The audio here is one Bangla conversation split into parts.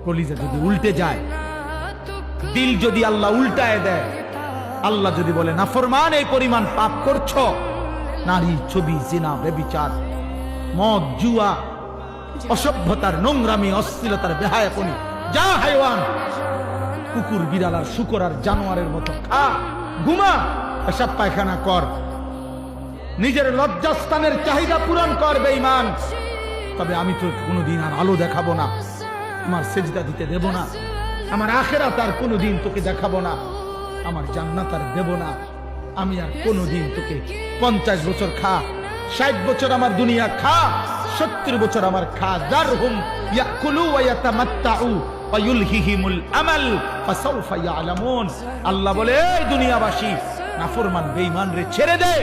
কলিজা যদি উল্টে যায়, দিল যদি আল্লাহ উল্টায় দেয়, আল্লাহ যদি বলে নাফরমান এই পরিমাণ পাপ করছো, নারী, ছবি, জিনা, ব্যভিচার, মদ, জুয়া, অসভ্যতার, নোংরামি, অশ্লীলতার, বেহায়াপনি, যা হাইওয়ান, কুকুর, বিড়াল আর শুকর আর জানোয়ারের মতো খা, ঘুমা, পেশাব পায়খানা কর, নিজের লজ্জাস্থানের চাহিদা পূরণ কর বেঈমান, তবে আমি তো কোনোদিন আর আলো দেখাবো না, আমার সেজদা দিতে দেব না, আমার আখিরাত আর কোনোদিন তোকে দেখাবো না, আমার জান্নাত আর দেব না, আমি আর কোনোদিন তোকে 50 বছর খা, 60 বছর আমার দুনিয়া খা, 70 বছর আমার খা, দারহুম ইয়াকুলু ওয়া ইয়াতামাত্তাউ ওয়া ইউলহিহিমুল আমাল ফাসাউফা ইয়ালামুন। আল্লাহ বলে, এই দুনিয়াবাসী, নাফরমান বেঈমান রে ছেড়ে দে,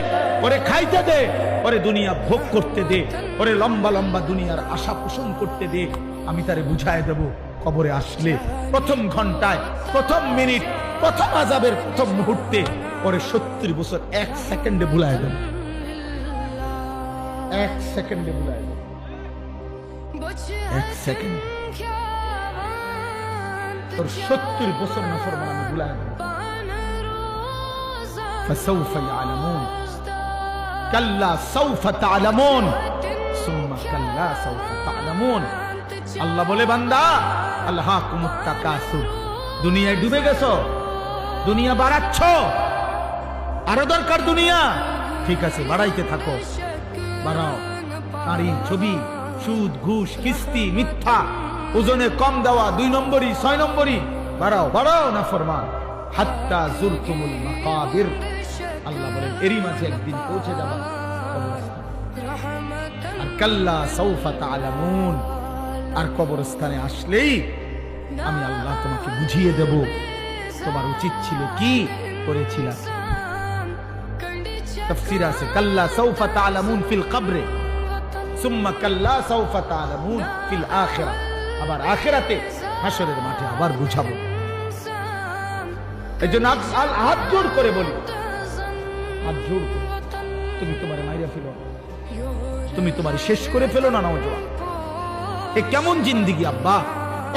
ওরে খাইতে দে, ওরে দুনিয়া ভোগ করতে দে, ওরে লম্বা লম্বা দুনিয়ার আশা পোষণ করতে দে, আমি তারে বুঝায় দেব কবরে আসলে প্রথম ঘন্টায়, প্রথম মিনিট, প্রথম আযাবের প্রথম মুহূর্তে ওরে 70 বছর 1 সেকেন্ডে ভুলায় দেব, 1 সেকেন্ডে ভুলায় দেব, 1 সেকেন্ড তোর 70 বছর নাফরমান আমি ভুলায় দেব। فسوف يعلمون كلا سوف تعلمون ثم كلا سوف تعلمون। আল্লাহ বলে, বান্দা, আলহাকুমুত তাকাসুর, দুনিয়ায় ডুবে গেছো, দুনিয়া বাড়াচ্ছ, আরো দরকার দুনিয়া, ঠিক আছে বাড়াইতে থাকো, বাড়াও, নারী, ছবি, সুদ, ঘুষ, কিস্তি, মিথ্যা, ওজনে কম দেওয়া, 2 নম্বরই, 6 নম্বরই, বাড়াও বাড়াও নাফরমান, হাত্তা যুরতুমুল মাকাবির। আল্লাহ বলেন, এরই মাঝে একদিন পৌঁছে যাবে আর কাল্লা সাউফা তা'লামুন, আর কবরস্থানে আসলেই আমি আল্লাহ তোমাকে বুঝিয়ে দেব তোমার উচিত ছিল কি, করেছিলা। তাফসীর আছে, কাল্লা সাউফা তা'লামুন ফিল কবরে সুম্মা কাল্লা সাউফা তা'লামুন ফিল আখিরাহ, আবার আখিরাতে হাশরের মাঠে আবার বুঝাবো। এইজন্য হাত জোর করে বলি, হাত জোর করে, তুমি তোমার মাইরা ফেলো, তুমি তোমার শেষ করে ফেলো না নওজোয়ান। এ কেমন জিন্দেগি আব্বা?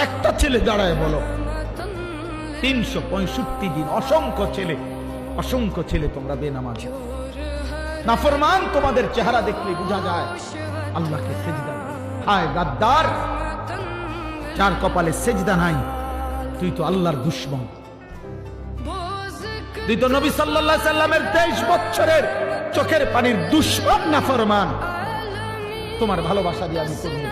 একটা ছেলে দাঁড়ায় বলো, 365 দিন অসংখ্য ছেলে তোমরা বেনামাজি, নাফরমান, তোমাদের চেহারা দেখলে বোঝা যায় আল্লাহকে সেজদা। হায় গাদ্দার, যার কপালে সেজদা নাই, তুই তো আল্লাহর দুশমন, তুই তো নবী সাল্লাল্লাহু আলাইহি সাল্লামের 23 বছরের চোখের পানির দুশমন নাফরমান। তোমার ভালোবাসা দিয়ে আমি করব